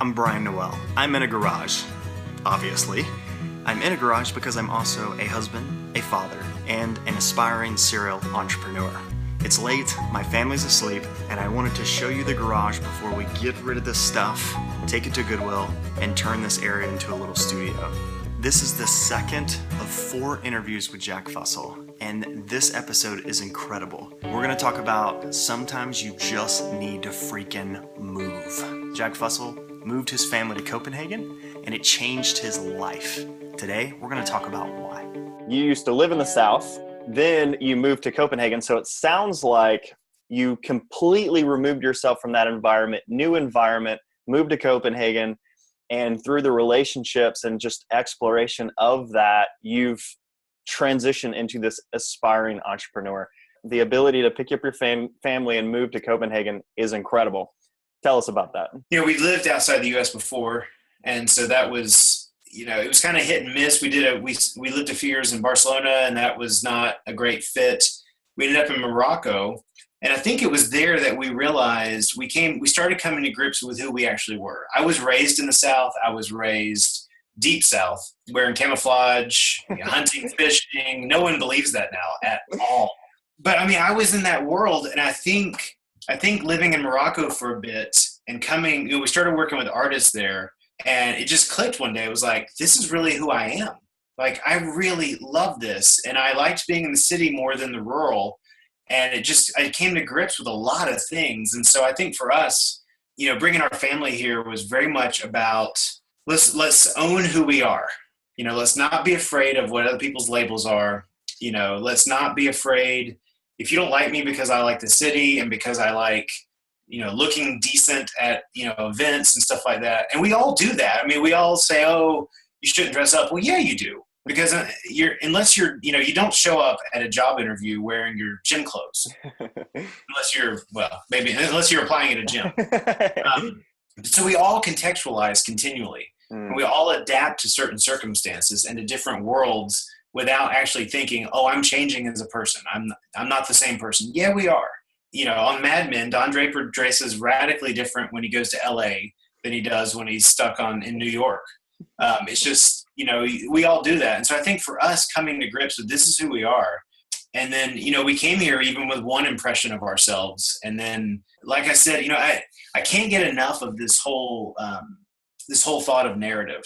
I'm Brian Noel. I'm in a garage, obviously. I'm in a garage because I'm also a husband, a father, and an aspiring serial entrepreneur. It's late, my family's asleep, and I wanted to show you the garage before we get rid of this stuff, take it to Goodwill, and turn this area into a little studio. This is the second of 4 interviews with Jack Fussell, and this episode is incredible. We're gonna talk about sometimes you just need to freaking move. Jack Fussell moved his family to Copenhagen, and it changed his life. Today, we're gonna talk about why. You used to live in the South, then you moved to Copenhagen, so it sounds like you completely removed yourself from that environment, new environment, moved to Copenhagen, and through the relationships and just exploration of that, you've transitioned into this aspiring entrepreneur. The ability to pick up your family and move to Copenhagen is incredible. Tell us about that. We lived outside the U.S. before, and so that was, it was kind of hit and miss. We lived a few years in Barcelona, and that was not a great fit. We ended up in Morocco, and I think it was there that we realized we started coming to grips with who we actually were. I was raised in the South. I was raised deep South, wearing camouflage, hunting, fishing. No one believes that now at all. But I was in that world, and I think living in Morocco for a bit and coming, we started working with artists there, and it just clicked one day. It was like, this is really who I am. Like, I really love this. And I liked being in the city more than the rural. And I came to grips with a lot of things. And so I think for us, bringing our family here was very much about, let's own who we are. Let's not be afraid of what other people's labels are. Let's not be afraid. If you don't like me because I like the city and because I like, looking decent at, events and stuff like that. And we all do that. We all say, oh, you shouldn't dress up. Well, yeah, you do. Because unless you're, you don't show up at a job interview wearing your gym clothes. unless you're applying at a gym. So we all contextualize continually. And we all adapt to certain circumstances and to different worlds without actually thinking, oh, I'm changing as a person. I'm not the same person. Yeah, we are. On Mad Men, Don Draper dresses radically different when he goes to LA than he does when he's stuck in New York. It's just, we all do that. And so I think for us coming to grips with this is who we are. And then, we came here even with one impression of ourselves. And then, like I said, I can't get enough of this whole thought of narrative.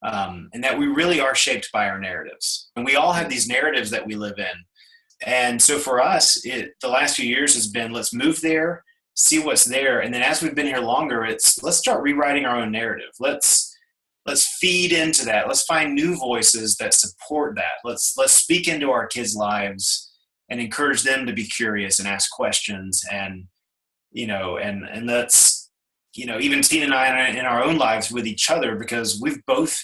And that we really are shaped by our narratives. And we all have these narratives that we live in. And so for us, the last few years has been, let's move there, see what's there. And then as we've been here longer, let's start rewriting our own narrative. Let's feed into that. Let's find new voices that support that. Let's speak into our kids' lives and encourage them to be curious and ask questions. And, and let's, even Tina and I in our own lives with each other, because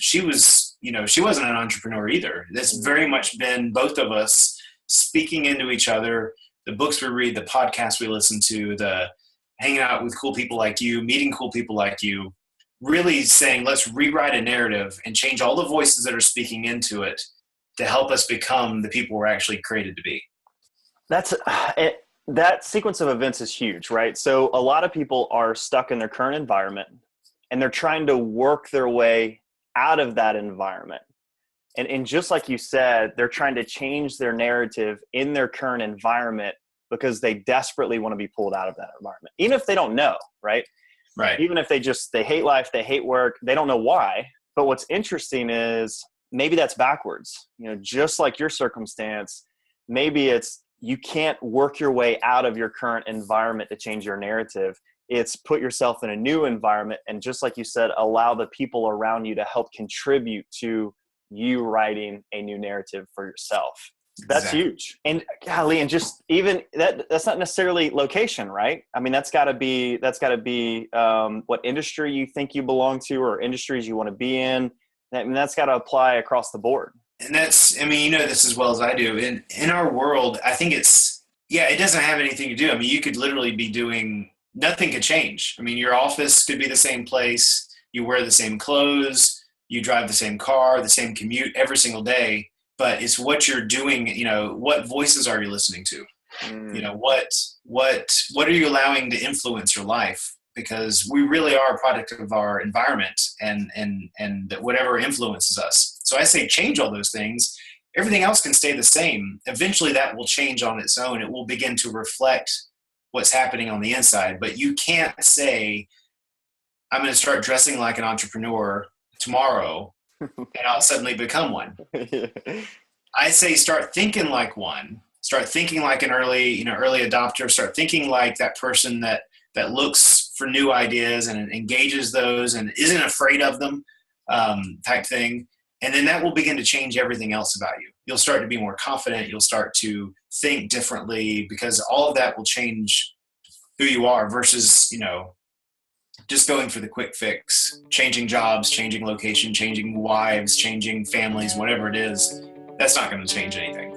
she wasn't an entrepreneur either. It's very much been both of us speaking into each other, the books we read, the podcasts we listen to, the hanging out with cool people like you, meeting cool people like you, really saying, let's rewrite a narrative and change all the voices that are speaking into it to help us become the people we're actually created to be. That sequence of events is huge, right? So a lot of people are stuck in their current environment and they're trying to work their way out of that environment. And just like you said, they're trying to change their narrative in their current environment because they desperately want to be pulled out of that environment, even if they don't know, right? Right. Even if they hate life, they hate work, they don't know why. But what's interesting is maybe that's backwards. Just like your circumstance, maybe it's you can't work your way out of your current environment to change your narrative. It's put yourself in a new environment. And just like you said, allow the people around you to help contribute to you writing a new narrative for yourself. That's exactly huge. And golly, and just even that's not necessarily location, right? That's gotta be what industry you think you belong to or industries you want to be in. That's got to apply across the board. And that's, this as well as I do. In our world, I think it doesn't have anything to do. You could literally be doing, nothing could change. Your office could be the same place. You wear the same clothes. You drive the same car, the same commute every single day. But it's what you're doing, what voices are you listening to? What are you allowing to influence your life? because we really are a product of our environment and whatever influences us. So I say change all those things. Everything else can stay the same. Eventually that will change on its own. It will begin to reflect what's happening on the inside. But you can't say, I'm going to start dressing like an entrepreneur tomorrow and I'll suddenly become one. I say start thinking like one. Start thinking like an early adopter. Start thinking like that person that looks for new ideas and engages those and isn't afraid of them, type thing. And then that will begin to change everything else about you. You'll start to be more confident. You'll start to think differently, because all of that will change who you are versus, just going for the quick fix, changing jobs, changing location, changing wives, changing families, whatever it is. That's not going to change anything.